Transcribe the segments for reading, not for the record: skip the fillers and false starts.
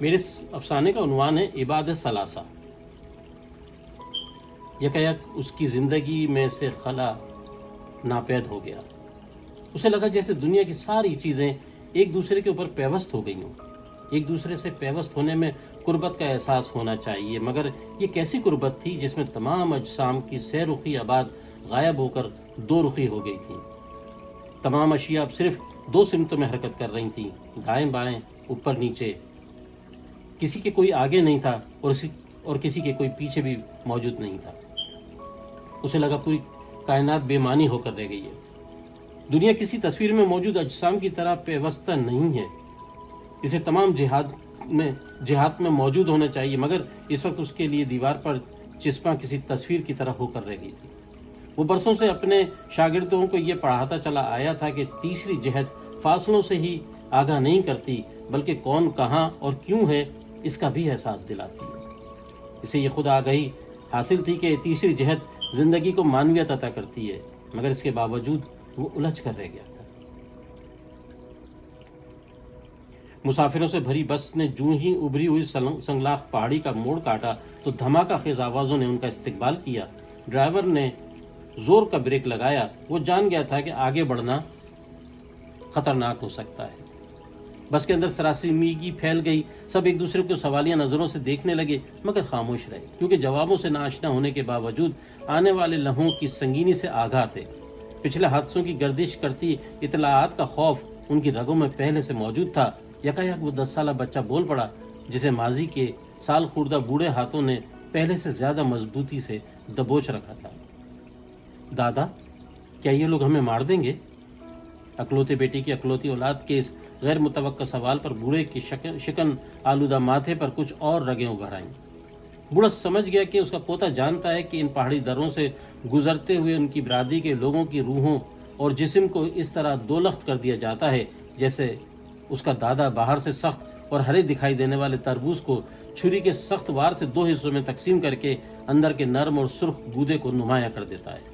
میرے افسانے کا عنوان ہے عباد ثلاثہ۔ یکایک اس کی زندگی میں سے خلا ناپید ہو گیا۔ اسے لگا جیسے دنیا کی ساری چیزیں ایک دوسرے کے اوپر پیوست ہو گئی ہوں۔ ایک دوسرے سے پیوست ہونے میں قربت کا احساس ہونا چاہیے، مگر یہ کیسی قربت تھی جس میں تمام اجسام کی سہ رخی آباد غائب ہو کر دو رخی ہو گئی تھی۔ تمام اشیاء اب صرف دو سمتوں میں حرکت کر رہی تھیں، دائیں بائیں، اوپر نیچے۔ کسی کے کوئی آگے نہیں تھا اور کسی کے کوئی پیچھے بھی موجود نہیں تھا۔ اسے لگا پوری کائنات بے معنی ہو کر رہ گئی ہے۔ دنیا کسی تصویر میں موجود اجسام کی طرح پیوستہ نہیں ہے۔ اسے تمام جہات میں موجود ہونا چاہیے، مگر اس وقت اس کے لیے دیوار پر چسپاں کسی تصویر کی طرح ہو کر رہ گئی تھی۔ وہ برسوں سے اپنے شاگردوں کو یہ پڑھاتا چلا آیا تھا کہ تیسری جہت فاصلوں سے ہی آگاہ نہیں کرتی، بلکہ کون کہاں اور کیوں ہے اس کا بھی احساس دلاتی ہے۔ اسے یہ خود آگاہی حاصل تھی کہ تیسری جہت زندگی کو معنویت عطا کرتی ہے، مگر اس کے باوجود وہ الجھ کر رہ گیا تھا۔ مسافروں سے بھری بس نے جوں ہی ابھری ہوئی سنگلاخ پہاڑی کا موڑ کاٹا تو دھماکہ خیز آوازوں نے ان کا استقبال کیا۔ ڈرائیور نے زور کا بریک لگایا۔ وہ جان گیا تھا کہ آگے بڑھنا خطرناک ہو سکتا ہے۔ بس کے اندر سراسیمگی پھیل گئی۔ سب ایک دوسرے کو سوالیہ نظروں سے دیکھنے لگے، مگر خاموش رہے، کیونکہ جوابوں سے ناآشنا ہونے کے باوجود آنے والے لمحوں کی سنگینی سے آگاہ تھے۔ پچھلے حادثوں کی گردش کرتی اطلاعات کا خوف ان کی رگوں میں پہلے سے موجود تھا۔ یکایک وہ 10 سالہ بچہ بول پڑا، جسے ماضی کے سال خوردہ بوڑھے ہاتھوں نے پہلے سے زیادہ مضبوطی سے دبوچ رکھا تھا۔ دادا، کیا یہ لوگ ہمیں مار دیں گے؟ اکلوتے بیٹی کی اکلوتی اولاد کے اس غیر متوقع سوال پر بوڑھے کی شکن آلودہ ماتھے پر کچھ اور رگیں ابھر آئیں۔ بوڑھا سمجھ گیا کہ اس کا پوتا جانتا ہے کہ ان پہاڑی دروں سے گزرتے ہوئے ان کی برادری کے لوگوں کی روحوں اور جسم کو اس طرح دو لخت کر دیا جاتا ہے جیسے اس کا دادا باہر سے سخت اور ہرے دکھائی دینے والے تربوز کو چھری کے سخت وار سے 2 حصوں میں تقسیم کر کے اندر کے نرم اور سرخ گودے کو نمایاں کر دیتا ہے۔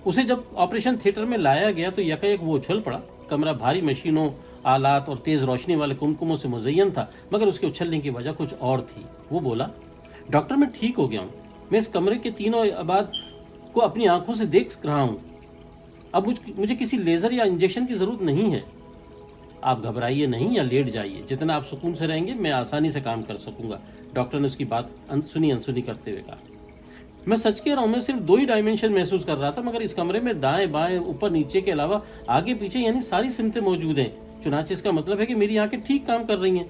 اسے جب آپریشن تھیٹر میں لایا گیا تو یکایک وہ اچھل پڑا۔ کمرہ بھاری مشینوں، آلات اور تیز روشنی والے کمکموں سے مزین تھا، مگر اس کے اچھلنے کی وجہ کچھ اور تھی۔ وہ بولا، ڈاکٹر، میں ٹھیک ہو گیا ہوں۔ میں اس کمرے کے تینوں ابعاد کو اپنی آنکھوں سے دیکھ رہا ہوں۔ اب مجھے کسی لیزر یا انجیکشن کی ضرورت نہیں ہے۔ آپ گھبرائیے نہیں یا لیٹ جائیے، جتنا آپ سکون سے رہیں گے میں آسانی سے کام کر سکوں گا، ڈاکٹر نے اس کی بات انسنی کرتے ہوئے کہا۔ میں سچ کہہ رہا ہوں، میں صرف 2 ہی ڈائمینشن محسوس کر رہا تھا، مگر اس کمرے میں دائیں بائیں، اوپر نیچے کے علاوہ آگے پیچھے یعنی ساری سمتیں موجود ہیں۔ چنانچہ اس کا مطلب ہے کہ میری آنکھیں ٹھیک کام کر رہی ہیں۔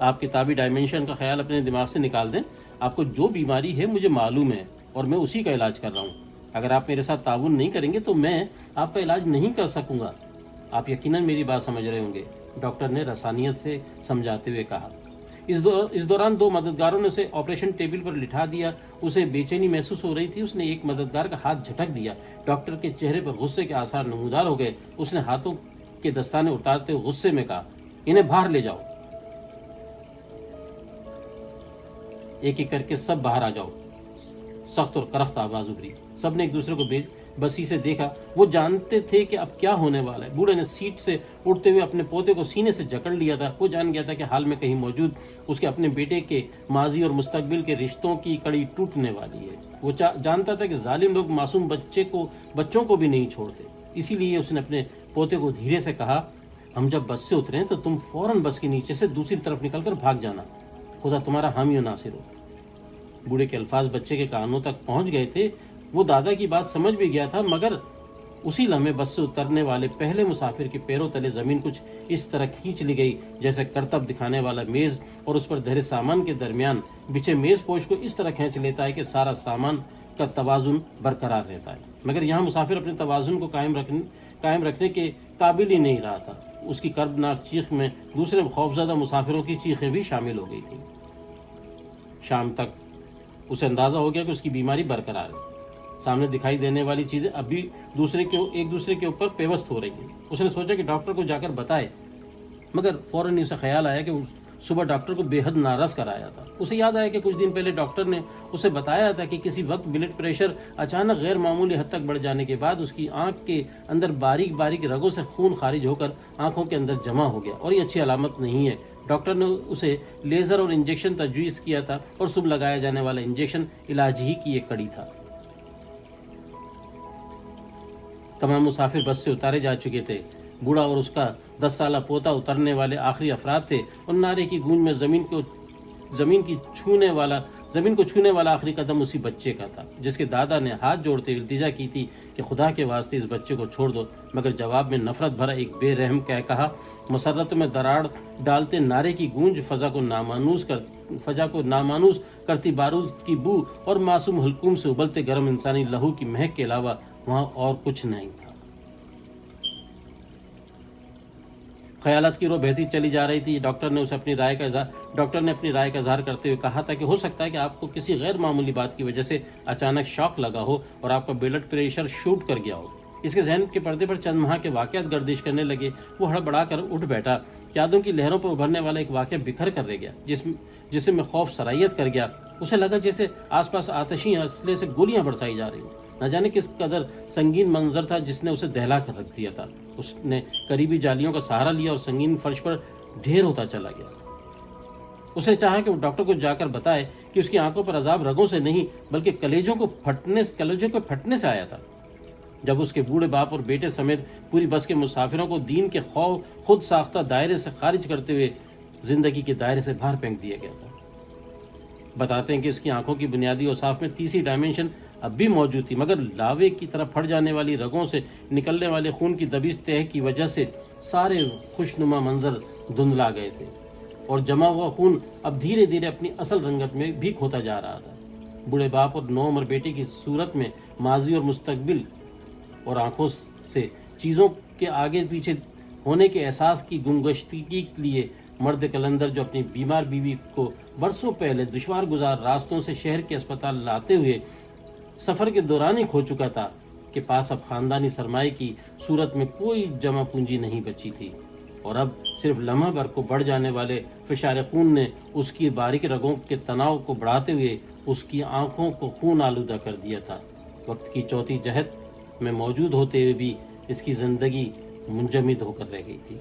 آپ کتابی ڈائمینشن کا خیال اپنے دماغ سے نکال دیں۔ آپ کو جو بیماری ہے مجھے معلوم ہے اور میں اسی کا علاج کر رہا ہوں۔ اگر آپ میرے ساتھ تعاون نہیں کریں گے تو میں آپ کا علاج نہیں کر سکوں گا۔ آپ یقیناً میری بات سمجھ رہے ہوں گے، ڈاکٹر نے رسانیت سے سمجھاتے ہوئے کہا۔ اس دوران 2 مددگاروں نے اسے آپریشن ٹیبل پر لٹھا دیا۔ اسے بے چینی محسوس ہو رہی تھی۔ اس نے ایک مددگار کا ہاتھ جھٹک دیا۔ ڈاکٹر کے چہرے پر غصے کے آثار نمودار ہو گئے۔ اس نے ہاتھوں کے دستانے اتارتے ہوئے غصے میں کہا، انہیں باہر لے جاؤ، ایک ایک کر کے سب باہر آ جاؤ۔ سخت اور کرخت آواز ابھری۔ سب نے ایک دوسرے کو بسی سے دیکھا۔ وہ جانتے تھے کہ اب کیا ہونے والا ہے۔ بوڑھے نے سیٹ سے اٹھتے ہوئے اپنے پوتے کو سینے سے جکڑ لیا تھا۔ وہ جان گیا تھا کہ حال میں کہیں موجود اس کے اپنے بیٹے کے ماضی اور مستقبل کے رشتوں کی کڑی ٹوٹنے والی ہے۔ وہ جانتا تھا کہ ظالم لوگ معصوم بچوں کو بھی نہیں چھوڑتے۔ اسی لیے اس نے اپنے پوتے کو دھیرے سے کہا، ہم جب بس سے اتریں تو تم فوراً بس کے نیچے سے دوسری طرف نکل کر بھاگ جانا۔ خدا تمہارا حامی و ناصر ہو۔ بوڑھے کے الفاظ بچے کے کانوں تک پہنچ گئے تھے۔ وہ دادا کی بات سمجھ بھی گیا تھا، مگر اسی لمحے بس سے اترنے والے پہلے مسافر کے پیروں تلے زمین کچھ اس طرح کھینچ لی گئی جیسے کرتب دکھانے والا میز اور اس پر دھرے سامان کے درمیان بچھے میز پوش کو اس طرح کھینچ لیتا ہے کہ سارا سامان کا توازن برقرار رہتا ہے، مگر یہاں مسافر اپنے توازن کو قائم رکھنے کے قابل ہی نہیں رہا تھا۔ اس کی کربناک چیخ میں دوسرے خوفزدہ مسافروں کی چیخیں بھی شامل ہو گئی تھیں۔ شام تک اسے اندازہ ہو گیا کہ اس کی بیماری برقرار ہے۔ سامنے دکھائی دینے والی چیزیں اب بھی ایک دوسرے کے اوپر پیوست ہو رہی ہیں۔ اس نے سوچا کہ ڈاکٹر کو جا کر بتائے، مگر فوراً اسے خیال آیا کہ صبح ڈاکٹر کو بے حد ناراض کرایا تھا۔ اسے یاد آیا کہ کچھ دن پہلے ڈاکٹر نے اسے بتایا تھا کہ کسی وقت بلڈ پریشر اچانک غیر معمولی حد تک بڑھ جانے کے بعد اس کی آنکھ کے اندر باریک باریک رگوں سے خون خارج ہو کر آنکھوں کے اندر جمع ہو گیا، اور یہ اچھی علامت نہیں ہے۔ ڈاکٹر نے اسے لیزر اور انجیکشن تجویز کیا تھا، اور صبح لگایا جانے والا انجیکشن علاج ہی کی ایک کڑی تھا۔ تمام مسافر بس سے اتارے جا چکے تھے۔ بوڑھا اور اس کا 10 سالہ پوتا اترنے والے آخری افراد تھے، اور نعرے کی گونج میں زمین کو چھونے والا آخری قدم اسی بچے کا تھا، جس کے دادا نے ہاتھ جوڑتے ہوئے التجا کی تھی کہ خدا کے واسطے اس بچے کو چھوڑ دو، مگر جواب میں نفرت بھرا ایک بے رحم کہا مسرتوں میں دراڑ ڈالتے نعرے کی گونج فضا کو نامانوس کرتی بارود کی بو اور معصوم حلقوم سے ابلتے گرم انسانی لہو کی مہک کے علاوہ وہاں اور کچھ نہیں تھا۔ خیالات کی رو بہتی چلی جا رہی تھی۔ ڈاکٹر نے اپنی رائے کا اظہار کرتے ہوئے کہا تھا کہ ہو سکتا ہے کہ آپ کو کسی غیر معمولی بات کی وجہ سے اچانک شاک لگا ہو اور آپ کا بلڈ پریشر شوٹ کر گیا ہو۔ اس کے ذہن کے پردے پر چند ماہ کے واقعات گردش کرنے لگے۔ وہ ہڑبڑا کر اٹھ بیٹھا، یادوں کی لہروں پر ابھرنے والا ایک واقعہ بکھر کر رہ گیا، جس میں خوف سرایت کر گیا۔ اسے لگا جیسے آس پاس آتشی اسلحے سے گولیاں برسائی جا رہی ہیں۔ نہ جانے کس قدر سنگین منظر تھا جس نے اسے دہلا کر رکھ دیا تھا۔ اس نے قریبی جالیوں کا سہارا لیا اور سنگین فرش پر ڈھیر ہوتا چلا گیا۔ اس نے چاہا کہ وہ ڈاکٹر کو جا کر بتائے کہ اس کی آنکھوں پر عذاب رگوں سے نہیں بلکہ کلیجوں کے پھٹنے سے آیا تھا۔ جب اس کے بوڑھے باپ اور بیٹے سمیت پوری بس کے مسافروں کو دین کے خود ساختہ دائرے سے خارج کرتے ہوئے زندگی کے دائرے سے باہر پھینک دیا گیا تھا۔ بتاتے ہیں کہ اس کی آنکھوں کی بنیادی اوصاف میں تیسری ڈائمنشن اب بھی موجود تھی، مگر لاوے کی طرح پھٹ جانے والی رگوں سے نکلنے والے خون کی دبیس تہ کی وجہ سے سارے خوشنما منظر دھندلا گئے تھے، اور جمع ہوا خون اب دھیرے دھیرے اپنی اصل رنگت میں بھی کھوتا جا رہا تھا۔ بوڑھے باپ اور نوعمر بیٹے کی صورت میں ماضی اور مستقبل اور آنکھوں سے چیزوں کے آگے پیچھے ہونے کے احساس کی گمگشتگی کے لیے مرد کلندر جو اپنی بیمار بیوی کو برسوں پہلے دشوار گزار راستوں سے شہر کے اسپتال لاتے ہوئے سفر کے دوران ہی کھو چکا تھا، کے پاس اب خاندانی سرمایہ کی صورت میں کوئی جمع پونجی نہیں بچی تھی، اور اب صرف لمحہ بھر کو بڑھ جانے والے فشار خون نے اس کی باریک رگوں کے تناؤ کو بڑھاتے ہوئے اس کی آنکھوں کو خون آلودہ کر دیا تھا۔ وقت کی چوتھی جہت میں موجود ہوتے ہوئے بھی اس کی زندگی منجمد ہو کر رہ گئی تھی۔